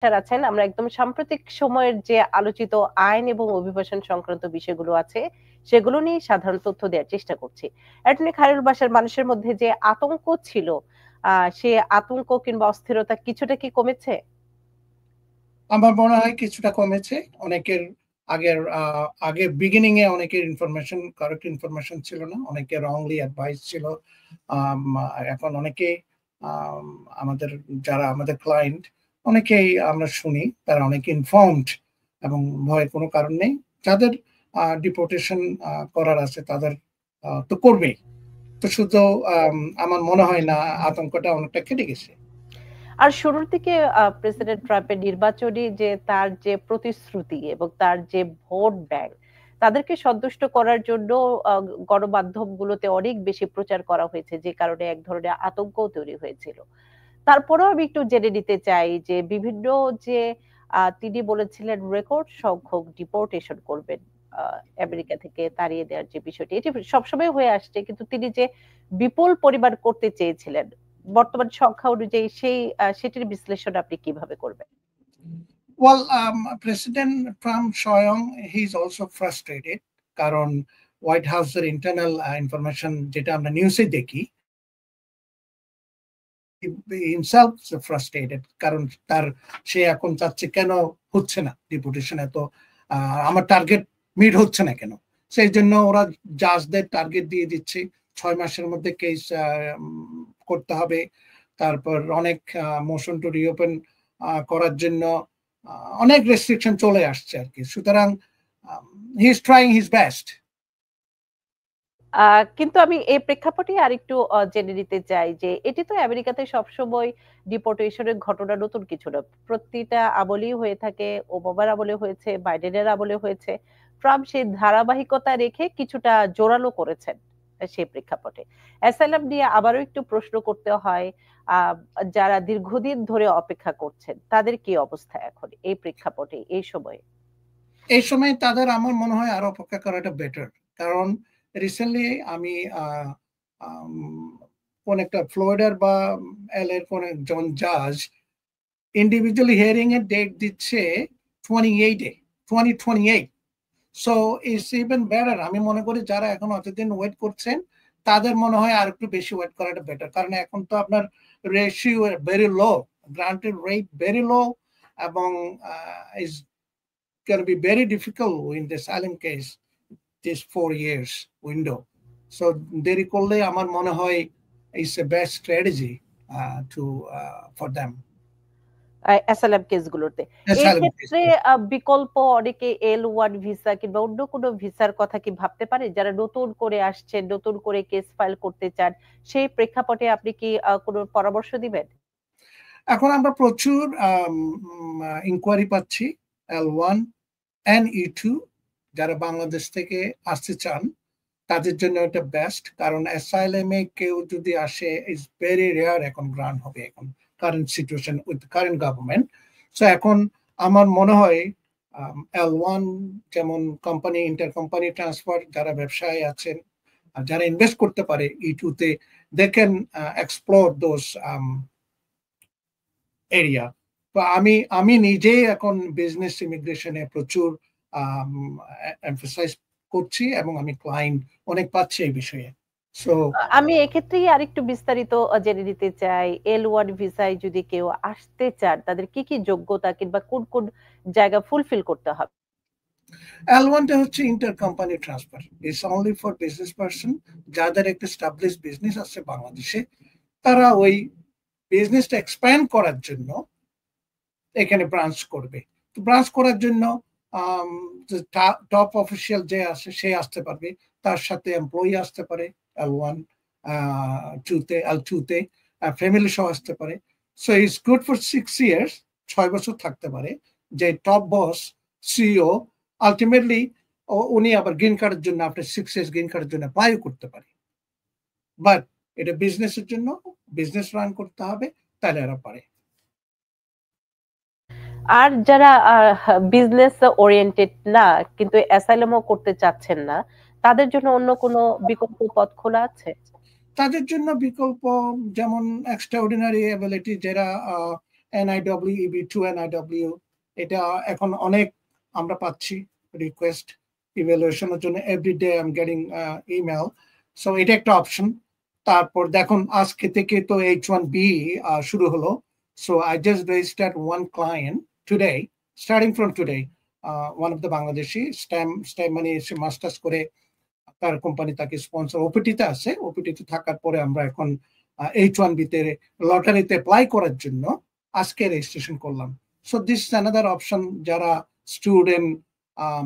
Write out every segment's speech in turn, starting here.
আছেন, আমরা একদম সাম্প্রতিক সময়ের যে আলোচিত আইন এবং অভিবাসন সংক্রান্ত বিষয়গুলো আছে সেগুলো নিয়ে সাধারণ তথ্য দেওয়ার চেষ্টা করছি। অ্যাটর্নি খায়রুল বাশার মানুষের মধ্যে যে আতঙ্ক ছিল, সে আতঙ্ক কিংবা অস্থিরতা কিছুটা কি কমেছে? আমার মনে হয় কিছুটা কমেছে। অনেকের আগে বিগিনিং এ অনেকের কারেক্ট ইনফরমেশন ছিল না, অনেকে রংলি অ্যাডভাইস ছিল। এখন অনেকে আম, আমাদের যারা আমাদের ক্লায়েন্ট, অনেকেই আমরা শুনি তারা অনেক ইনফর্মড এবং ভয়ের কোনো কারণ নেই। যাদের ডিপোর্টেশন করার আছে তাদের তো করবেই। তো শুধু আমার মনে হয় না আতঙ্কটা অনেকটা কেটে গেছে। আর শুরুর দিকে প্রেসিডেন্ট ট্রাম্পের নির্বাচনী যে তার যে প্রতিশ্রুতি এবং তার যে ভোট ব্যাংক, তাদেরকে সন্তুষ্ট করার জন্য গণমাধ্যমগুলোতে অনেক বেশি প্রচার করা হয়েছে, যে কারণে এক ধরনের আতঙ্ক তৈরি হয়েছিল। তারপরেও আমি একটু জেনে নিতে চাই যে বিভিন্ন যে তিনি বলেছিলেন রেকর্ড সংখ্যক ডিপোর্টেশন করবেন আমেরিকা থেকে তাড়িয়ে দেওয়ার যে বিষয়টি, এটি সবসময় হয়ে আসছে, কিন্তু তিনি যে বিপুল পরিমাণ করতে চেয়েছিলেন বর্তমান সংখ্যা অনুযায়ী সেটির বিশ্লেষণ আপনি কিভাবে করবেন? Well, President Trump স্বয়ং he is also frustrated, কারণ হোয়াইট হাউসের ইন্টারনাল ইনফরমেশন যেটা আমরা নিউজে দেখি, himself frustrated, কারণ সে এখন চাচ্ছে কেন হচ্ছে না ডিপুটেশন, এত আমার টার্গেট মিট হচ্ছে না কেন। সেই জন্য ওরা জাজদের টার্গেট দিয়ে দিচ্ছে 6 মাসের মধ্যে কেস করতে হবে। তারপর অনেক মোশন টু রিওপেন করার জন্য অনেক রেস্ট্রিকশন চলে আসছে আর কি। সুতরাং he is trying his best. কিন্তু আমি এই প্রেক্ষাপটে আরেকটু জেনে নিতে চাই যে এটি তো আমেরিকাতে সবসময় ডিপোর্টেশনের ঘটনা নতুন কিছু না, প্রতিটা আমলেই হয়ে থাকে, ওবামার আমলে হয়েছে, বাইডেনের আমলে হয়েছে। ট্রাম্প সেই ধারাবাহিকতা রেখে কিছুটা জোরালো করেছেন। সেই প্রেক্ষাপটে অ্যাসাইলাম নিয়ে আবারও একটু প্রশ্ন করতে হয়, আহ যারা দীর্ঘদিন ধরে অপেক্ষা করছেন তাদের কি অবস্থা এখন এই প্রেক্ষাপটে এই সময়ে? এই সময় তাদের আমার মনে হয় আরো অপেক্ষা করাটা বেটার। কারণ রিসেন্টলি আমি কোন একটা ফ্লোরিডার বা এল এর কোন একজন জাজ ইন্ডিভিজুয়ালি হিয়ারিং এর ডেট দিচ্ছে 2028। So it's even better. আমি মনে করি যারা এখন অতদিন ওয়েট করছেন তাদের মনে হয় আর একটু বেশি ওয়েট করাটা বেটার, কারণ এখন তো আপনার ratio very low, granted rate very low, এবং is going to be very difficult in the asylum case this 4 years window. So দেরি করলে আমার মনে হয় is a best strategy for them. Asylum কেসগুলোতে এই Asylum case. ক্ষেত্রে বিকল্প অনেকে L1 ভিসা কিংবা অন্য কোনো ভিসার কথা কি ভাবতে পারে, যারা নতুন করে আসছেন, নতুন করে কেস ফাইল করতে চান? সেই প্রেক্ষাপটে আপনি কি কোনো পরামর্শ দিবেন? এখন আমরা প্রচুর ইনকোয়ারি পাচ্ছি L1 and E2, যারা বাংলাদেশ থেকে আসতে চান তাদের জন্য এটা বেস্ট। কারণ অ্যাসাইলামে কেউ যদি আসে ইজ ভেরি রেয়ার এখন গ্রান্ট হবে এখন current situation with current government. So এখন আমার মনে হয় L1 যেমন কোম্পানি, ইন্টার কোম্পানি ট্রান্সফার, যারা ব্যবসায়ী আছেন আর যারা ইনভেস্ট করতে পারে E2 তে, they can explore those area. তো আমি নিজেই এখন বিজনেস ইমিগ্রেশনে প্রচুর এমফাসাইজ করছি এবং আমি ক্লায়েন্ট অনেক পাচ্ছি এই বিষয়ে। সো আমি এক্ষেত্রেই আরেকটু বিস্তারিত জেনে নিতে চাই, L1 ভিসায় যদি কেউ আসতে চান তাদের কি কি যোগ্যতা কিংবা কোন কোন জায়গা ফুলফিল করতে হবে? L1 টা হচ্ছে inter company transfer, it's only for business person, যাদের একটা স্টাবলিশ বিজনেস আছে বাংলাদেশে, তারা ওই বিজনেসটা এক্সপ্যান্ড করার জন্য এখানে ব্রাঞ্চ করবে। তো ব্রাঞ্চ করার জন্য টপ অফিসিয়াল যে আসে সে আসতে পারবে, তার সাথে এমপ্লয়ি আসতে পারে L1 L2 তে, ফ্যামিলি সহ আসতে পারে। So it's good for 6 years, 6 বছর থাকতে পারে। যে টপ বস সিইও আলটিমেটলি উনি আবার গ্রিন কার্ডের জন্য আপনি 6 years গ্রিন কার্ডের জন্য অ্যাপ্লাই করতে পারে। বাট এটা বিজনেসের জন্য, বিজনেস রান করতে হবে, তাহলে এরা পারে। আর যারা বিজনেস ওরিয়েন্টেড না কিন্তু অ্যাসাইলামও করতে চাচ্ছেন না, তাদের জন্য অন্য কোনো বিকল্প পথ খোলা আছে? তাদের জন্য বিকল্প যেমন এক্সট্রাঅর্ডিনারি অ্যাবিলিটি, যারা NIW, EB2, NIW, এটা এখন অনেক আমরা পাচ্ছি রিকোয়েস্ট ইভ্যালুয়েশনের জন্য। Everyday I am getting email. So এটা একটা অপশন। তারপর দেখুন আজকে থেকে তো H1B শুরু হলো। So I just registered one client today, starting from today. One of the Bangladeshi STEM মানে এসে মাস্টার্স করে তার কোম্পানি তাকে স্পন্সর ওপিটিতে আছে। ওপিটিতে থাকার পরে আমরা এখন H1B তে লটারিতে অ্যাপ্লাই করার জন্য আজকে রেজিস্ট্রেশন করলাম। So this is another option. যারা স্টুডেন্ট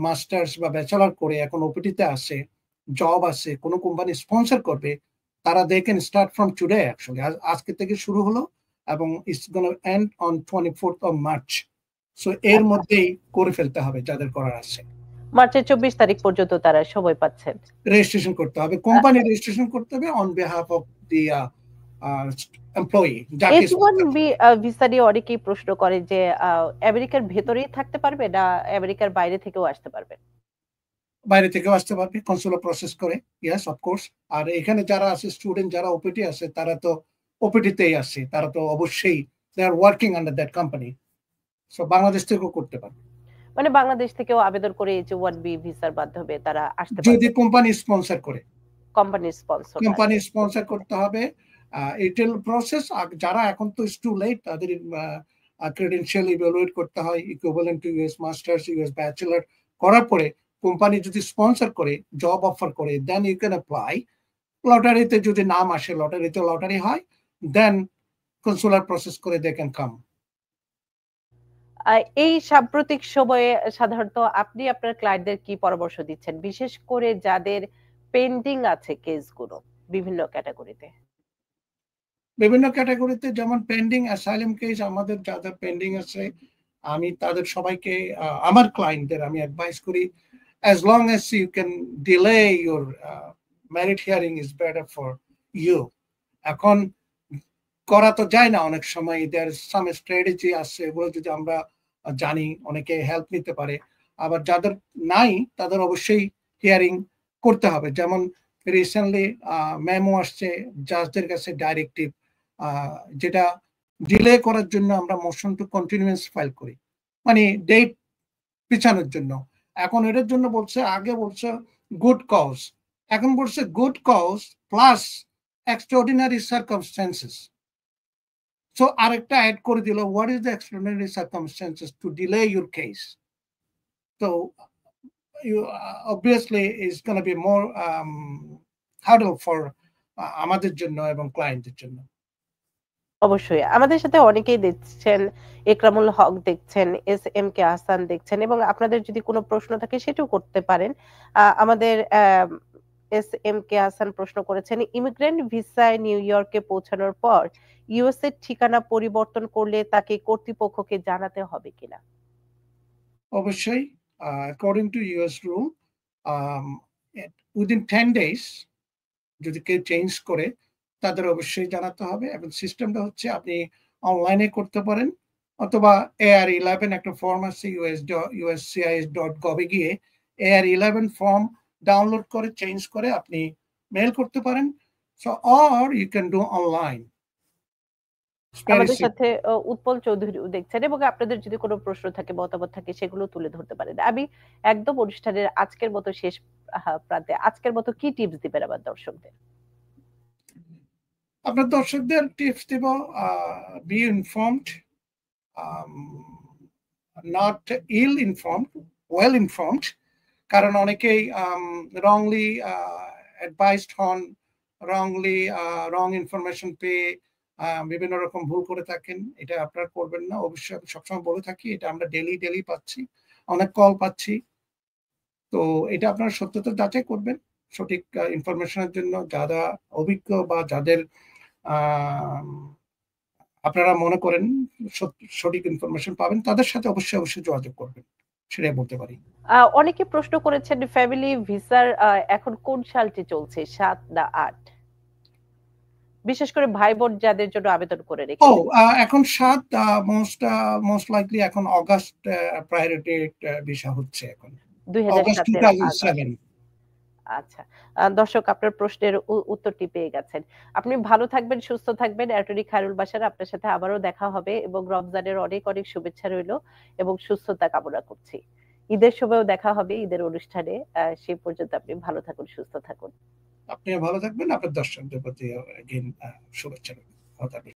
মাস্টার্স বা ব্যাচেলার করে এখন ওপিটিতে আসে, জব আছে, কোনো কোম্পানি স্পন্সর করবে, তারা they can start from today. Actually আজকে থেকে শুরু হলো এবং it's gonna end on 24th of March। So এর মধ্যেই করে ফেলতে হবে যাদের করার আছে। মার্চের 24 তারিখ পর্যন্ত তারা সময় পাচ্ছেন। রেজিস্ট্রেশন করতে হবে, কোম্পানি রেজিস্ট্রেশন করতে হবে on behalf of the employee. H1B visa নিয়ে অনেকেই প্রশ্ন করে যে আমেরিকার ভেতরেই থাকতে পারবে না আমেরিকার বাইরে থেকেও আসতে পারবে? বাইরে থেকেও আসতে পারবে কনসুলার প্রসেস করে। Yes, of course. আর এখানে যারা আছে স্টুডেন্ট, যারা ওপিটি আছে, তারা তো ওপিটিতেই আছে, তারা তো অবশ্যই they are working under that company. So Bangladesh থেকেও করতে পারবে। মানে বাংলাদেশ থেকেও আবেদন করে H1B ভিসার মাধ্যমে তারা আসতে পারবে যদি কোম্পানি স্পন্সর করে। কোম্পানির স্পন্সর, কোম্পানি স্পন্সর করতে হবে। Intel process. যারা এখন তো ইটস টু লেট, তাদের ক্রেডেনশিয়াল ইভ্যালুয়েট করতে হয়, equivalent to US masters, US bachelor করার পরে কোম্পানি যদি স্পন্সর করে, জব অফার করে, দেন ইউ ক্যান অ্যাপ্লাই। লটারিতে যদি নাম আসে, লটারিতে লটারি হয়, দেন কনসুলার প্রসেস করে দে ক্যান কাম। এই সাম্প্রতিক সময়ে সাধারণত আপনি আপনার ক্লায়েন্টদের কি পরামর্শ দিচ্ছেন, বিশেষ করে যাদের পেন্ডিং আছে কেসগুলো বিভিন্ন ক্যাটাগরিতে? বিভিন্ন ক্যাটাগরিতে, যেমন পেন্ডিং অ্যাসাইলাম কেস আমাদের যাদের পেন্ডিং আছে, আমি তাদের সবাইকে, আমার ক্লায়েন্টদের আমি অ্যাডভাইস করি, as long as you can delay your merit hearing is better for you. এখন করা তো যায় না অনেক সময়, there is some strategy আছে, এগুলো যদি আমরা জানি অনেকে হেল্প নিতে পারে। আবার যাদের নাই তাদের অবশ্যই হিয়ারিং করতে হবে। যেমন রিসেন্টলি মেমো আসছে জাজদের কাছে, ডাইরেক্টিভ, যেটা ডিলে করার জন্য আমরা মোশন টু কন্টিনিউয়াস ফাইল করি, মানে ডেট পিছানোর জন্য। এখন এটার জন্য বলছে, আগে বলছে গুড কজ, এখন বলছে good cause plus extraordinary circumstances. So আরেকটা অ্যাড করে দিল, what is the extraordinary circumstances to delay your case. তো obviously is going to be more hurdle for আমাদের জন্য এবং ক্লায়েন্টদের জন্য। অবশ্যই আমাদের সাথে অনেকেই দেখছেন, একরামুল হক দেখছেন, SMK হাসান দেখছেন, এবং আপনাদের যদি কোনো প্রশ্ন থাকে সেটাও করতে পারেন। আমাদের SMK হাসান প্রশ্ন করেছেন, ইমিগ্রেন্ট ভিসায় নিউ ইয়র্কে পৌঁছানোর পর ইউএস এর ঠিকানা পরিবর্তন করলে তাকে কর্তৃপক্ষকে জানাতে হবে কিনা? অবশ্যই, according to US rule, within 10 days যদি কেউ চেঞ্জ করে তাদের অবশ্যই জানাতে হবে। এবং সিস্টেমটা হচ্ছে আপনি অনলাইনে করতে পারেন, অথবা AR11 একটা ফর্ম আছে uscis.gov এ গিয়ে AR11 ফর্ম ডাউনলোড করে চেঞ্জ করে আপনি মেইল করতে পারেন। So or you can do online. আমাদের সাথে উৎপল চৌধুরী দেখছেন, এবং আপনাদের যদি কোনো প্রশ্ন থাকে, মতামত থাকে, সেগুলো তুলে ধরতে পারেন। আমি একদম অনুষ্ঠানের আজকের মতো শেষ প্রান্তে, আজকের মতো কি টিপস দিবেন আমার দর্শকদের? আপনার দর্শকদের টিপস দিব, be informed, not ill informed, well informed. কারণ অনেকেই রংলি অ্যাডভাইসড হন, রং ইনফরমেশন পেয়ে বিভিন্ন রকম ভুল করে থাকেন। এটা আপনারা করবেন না। অবশ্যই আমি সবসময় বলে থাকি, এটা আমরা ডেলি পাচ্ছি, অনেক কল পাচ্ছি। তো এটা আপনারা সত্যতা যাচাই করবেন সঠিক ইনফরমেশনের জন্য। যারা অভিজ্ঞ বা যাদের আপনারা মনে করেন সঠিক ইনফরমেশন পাবেন, তাদের সাথে অবশ্যই যোগাযোগ করবেন, সেটাই বলতে পারি। অনেকে প্রশ্ন করেছেন, ফ্যামিলি ভিসার এখন কোন সালটি চলছে, 7 না 8? বিশেষ করে ভাই বোন যাদের জন্য আবেদন করে রেখেছেন। এখন 7, মোস্ট লাইকলি এখন অগাস্ট প্রায়োরিটি ভিসা হচ্ছে এখন, অগাস্ট 2007। আচ্ছা। দর্শক আপনার প্রশ্নের উত্তরটি পেয়ে গেছেন। আপনি ভালো থাকবেন, সুস্থ থাকবেন। অ্যাটর্নি খায়রুল বাশার, আপনার সাথে আবারও দেখা হবে এবং রমজানের অনেক, অনেক শুভেচ্ছা রইলো এবং সুস্থতা কামনা করছি। ঈদের সময়ও দেখা হবে, ঈদের অনুষ্ঠানে। সেই পর্যন্ত আপনি ভালো থাকুন, সুস্থ থাকুন। আপনিও ভালো থাকবেন, আপনার দর্শকদের প্রতি শুভেচ্ছা রইল। ভালো থাকবেন।